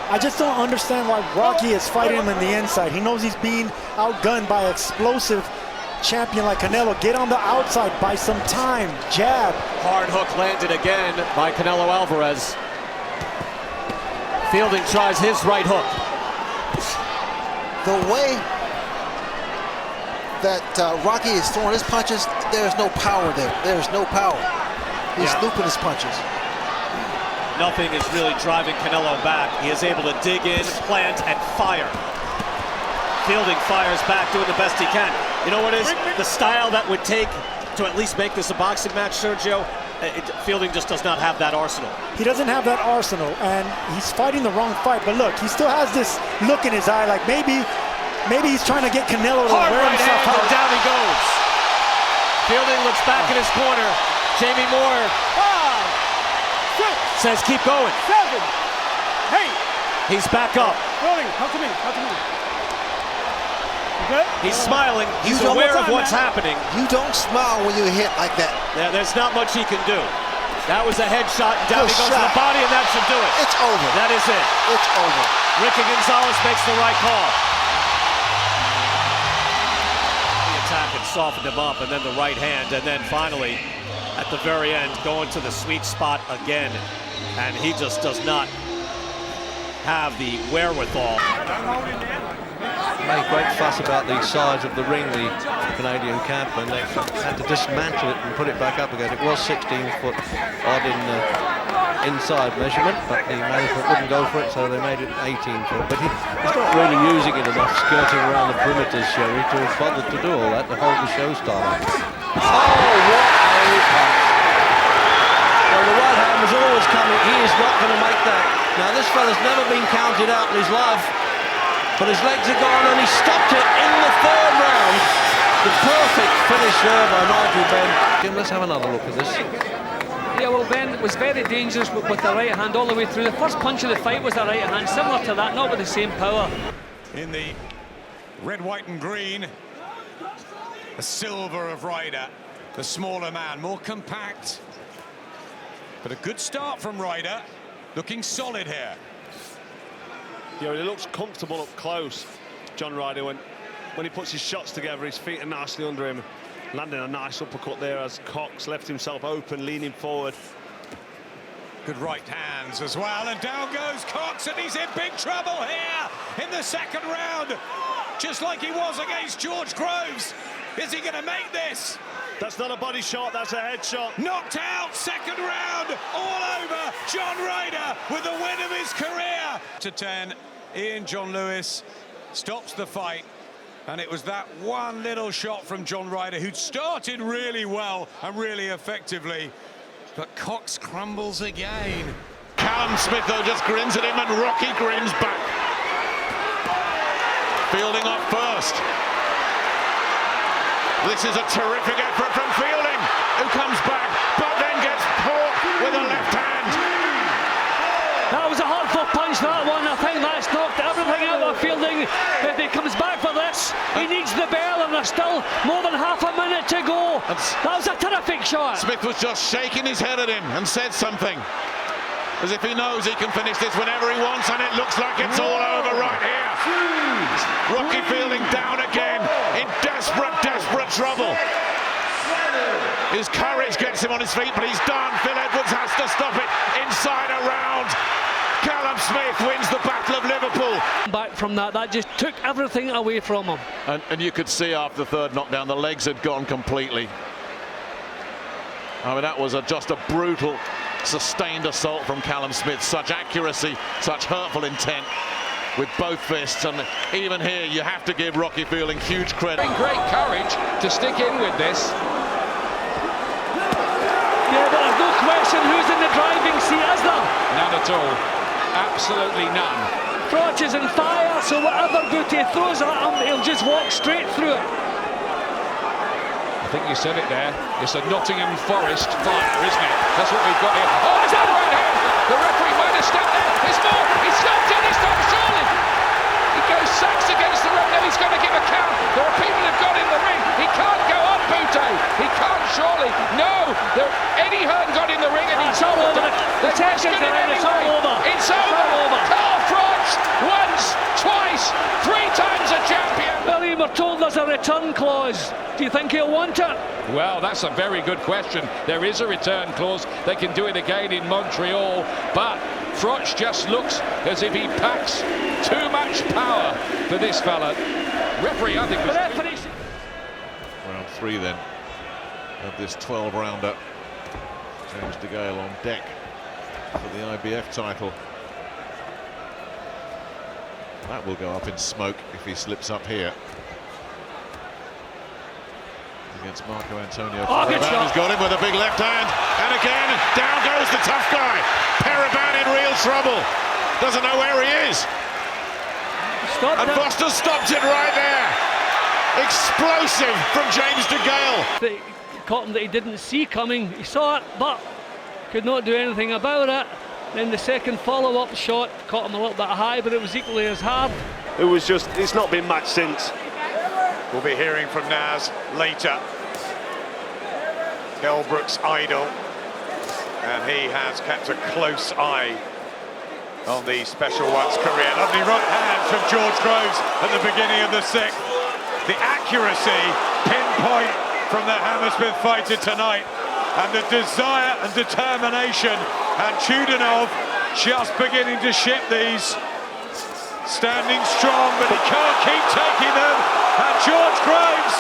I just don't understand why Rocky is fighting him in the inside. He knows he's being outgunned by an explosive champion like Canelo. Get on the outside, buy some time, jab. Hard hook landed again by Canelo Alvarez. Fielding tries his right hook. The way that Rocky is throwing his punches, there's no power there. There's no power. He's looping his punches. Nothing is really driving Canelo back. He is able to dig in, plant, and fire. Fielding fires back, doing the best he can. You know what is the style that would take to at least make this a boxing match, Sergio? Fielding just does not have that arsenal. He doesn't have that arsenal, and he's fighting the wrong fight. But look, he still has this look in his eye, like maybe he's trying to get Canelo to hard wear right himself hand, out. and down he goes. Fielding looks back in his corner. Jamie Moore says keep going. 7, 8. He's back up. Rolling. How to me. Okay? He's smiling. He's aware of what's happening. You don't smile when you hit like that. There's not much he can do. That was a headshot. Down he goes to the body, and that should do it. It's over. That is it. It's over. Ricky Gonzalez makes the right call. The attack had softened him up, and then the right hand, and then finally, at the very end, going to the sweet spot again. And he just does not have the wherewithal. Made great fuss about the size of the ring, the Canadian camp, and they had to dismantle it and put it back up again. It was 16 foot odd in inside measurement, but the management wouldn't go for it, so they made it 18 foot. But he's not really using it enough, skirting around the perimeters, Sherry, to have bothered to do all that, to hold the show starter. Oh, what a punch! Well, the right hand was always coming. He is not going to make that. Now, this fella's never been counted out in his life, but his legs are gone, and he stopped it in the third round. The perfect finish there by Nigel Benn. Jim, let's have another look at this. Yeah, well, Ben was very dangerous with the right hand all the way through. The first punch of the fight was the right hand, similar to that, not with the same power. In the red, white and green, the silver of Ryder, the smaller man, more compact. But a good start from Ryder, looking solid here. Yeah, he looks comfortable up close, John Ryder, when he puts his shots together. His feet are nicely under him, landing a nice uppercut there as Cox left himself open, leaning forward. Good right hands as well, and down goes Cox, and he's in big trouble here in the second round, just like he was against George Groves. Is he going to make this? That's not a body shot, that's a head shot. Knocked out, second round, all over. John Ryder with the win of his career. To 10, Ian John Lewis stops the fight. And it was that one little shot from John Ryder, who'd started really well and really effectively. But Cox crumbles again. Callum Smith, though, just grins at him, and Rocky grins back. Fielding up first. This is a terrific effort from Fielding, who comes back, but then gets caught with a left hand. That was a hurtful punch, that one. I think that's knocked everything out of Fielding. If he comes back for this, he needs the bell, and there's still more than half a minute to go. That was a terrific shot. Smith was just shaking his head at him and said something, as if he knows he can finish this whenever he wants, and it looks like it's all over right here. Rocky Fielding down again in desperate trouble. His courage gets him on his feet, but he's done. Phil Edwards has to stop it. Inside a round. Callum Smith wins the Battle of Liverpool. Back from that just took everything away from him. And you could see after the third knockdown, the legs had gone completely. I mean, that was just a brutal, sustained assault from Callum Smith. Such accuracy, such hurtful intent with both fists, and even here you have to give Rocky Fielding huge credit. Great courage to stick in with this. Yeah, but there's no question who's in the driving seat, is there? None at all. Absolutely none. Froch is in fire, so whatever boot he throws at him, he'll just walk straight through it. I think you said it there. It's a Nottingham Forest fire, isn't it? That's what we've got here. Oh, it's that right hand! The referee might have stepped there. There's more. He's stopped it this time, surely. He goes sacks against the ring. Now he's going to give a count. There are people who've got in the ring. He can't go on, Bute. He can't, surely. No. Eddie Hearn got in the ring, and he's all over. The tension's there. It's all over. It's over. Carl Froch there's a return clause. Do you think he'll want it? Well, that's a very good question. There is a return clause. They can do it again in Montreal, but Froch just looks as if he packs too much power for this fella. Referee, I think, was... Round 3 then of this 12-rounder. James DeGale on deck for the IBF title. That will go up in smoke if he slips up here. Against Marco Antonio. Periban's got him with a big left hand, and again down goes the tough guy. Periban in real trouble, doesn't know where he is. And Foster stopped it right there. Explosive from James DeGale. Caught him that he didn't see coming. He saw it, but could not do anything about it. Then the second follow-up shot caught him a little bit high, but it was equally as hard. It was just, it's not been matched since. We'll be hearing from Naz later. Gelbrook's idol, and he has kept a close eye on the Special Ones career. Lovely right hand from George Groves at the beginning of the 6th. The accuracy, pinpoint from the Hammersmith fighter tonight, and the desire and determination, and Chudinov just beginning to ship these. Standing strong, but he can't keep taking them. And George Groves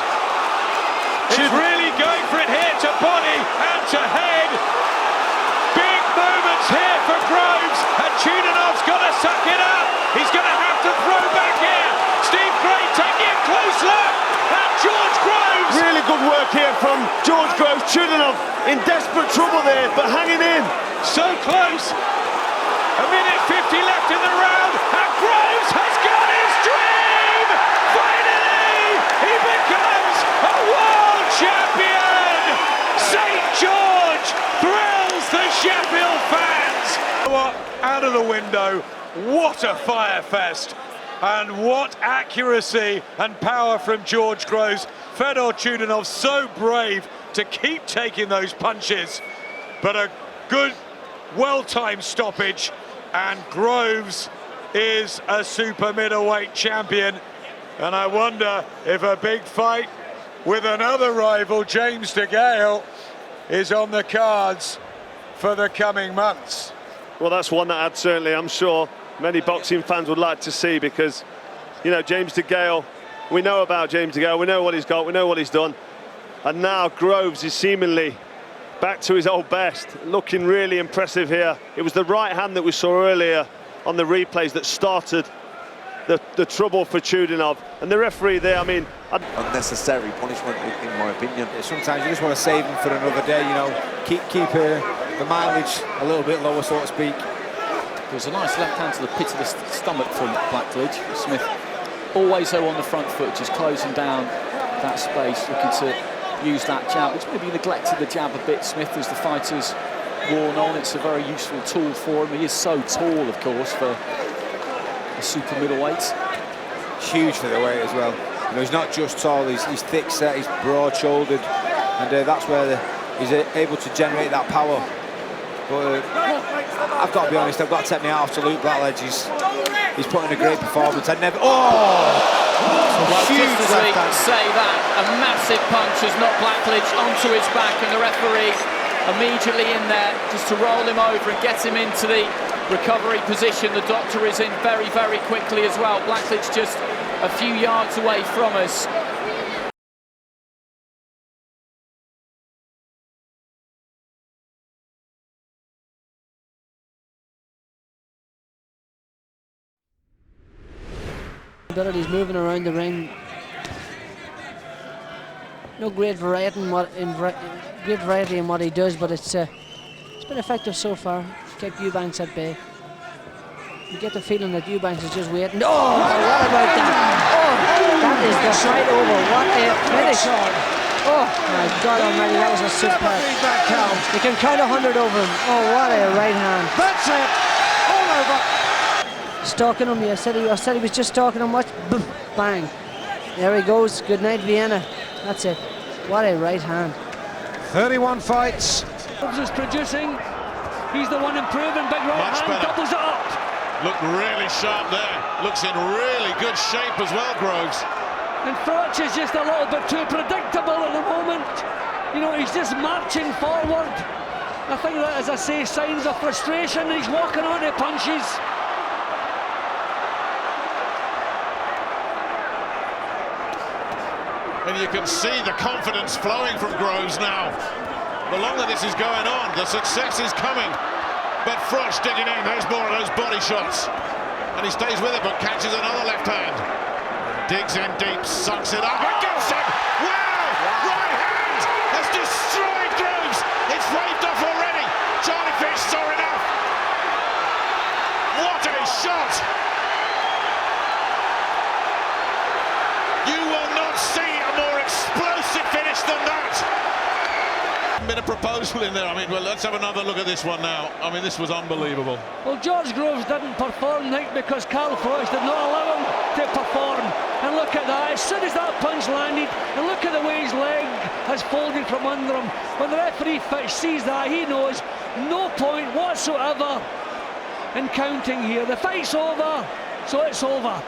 is really going for it here to body and to head. Big moments here for Groves, and Chudinov's got to suck it up. He's going to have to throw back here. Steve Gray taking a close look at George Groves. Really good work here from George Groves. Chudinov in desperate trouble there, but hanging in. So close. A minute 50 left in the round, and Groves has got his dream! Finally, he becomes a world champion! St. George thrills the Sheffield fans! Out of the window, what a fire fest! And what accuracy and power from George Groves. Fedor Chudinov so brave to keep taking those punches, but a good, well-timed stoppage. And Groves is a super middleweight champion, and I wonder if a big fight with another rival, James DeGale, is on the cards for the coming months. Well, that's one that I'd certainly, I'm sure, many boxing fans would like to see, because, you know, James DeGale, we know about James DeGale, we know what he's got, we know what he's done, and now Groves is seemingly back to his old best, looking really impressive here. It was the right hand that we saw earlier on the replays that started the trouble for Chudinov. And the referee there, I mean... Unnecessary punishment, in my opinion. Sometimes you just want to save him for another day, you know, keep the mileage a little bit lower, so to speak. There's a nice left hand to the pit of the stomach from Blackledge. Smith always though on the front foot, just closing down that space, looking to use that jab, which maybe neglected the jab a bit, Smith, as the fighter's worn on. It's a very useful tool for him. He is so tall, of course, for a super middleweight. Huge for the weight as well. You know, he's not just tall, he's thick set, he's broad-shouldered, and that's where he's able to generate that power. But I've got to be honest, I've got to take my hat off to Luke Blackledge. He's putting a great performance. Well, just as we say that, a massive punch has knocked Blackledge onto his back, and the referee immediately in there just to roll him over and get him into the recovery position. The doctor is in very, very quickly as well. Blackledge just a few yards away from us. He's moving around the ring. No great variety in what he does, but it's been effective so far. Kept Eubanks at bay. You get the feeling that Eubanks is just waiting. Oh, what about that? Oh, that is the fight over. What a finish! Oh my God Almighty, that was a super. You can count 100 over him. Oh, what a right hand! That's it. All over. Stalking him, I said he was just stalking him. Watch, boom, bang. There he goes. Good night, Vienna. That's it. What a right hand. 31 fights. Groves is producing. He's the one improving. Big right hand, doubles it up. Looked really sharp there. Looks in really good shape as well, Groves. And Froch is just a little bit too predictable at the moment. You know, he's just marching forward. I think that, as I say, signs of frustration. He's walking onto punches. And you can see the confidence flowing from Groves now. The longer this is going on, the success is coming. But Froch digging in, there's more of those body shots. And he stays with it, but catches another left hand. Digs in deep, sucks it up, and gets it! Wow! Right hand has destroyed Groves! It's waved off already! Charlie Fish saw enough! What a shot! You will not see a more explosive finish than that! Bit of proposal in there. I mean, well, let's have another look at this one now. I mean, this was unbelievable. Well, George Groves didn't perform, Nick, because Carl Froch did not allow him to perform. And look at that, as soon as that punch landed, and look at the way his leg has folded from under him. When the referee sees that, he knows no point whatsoever in counting here. The fight's over, so it's over.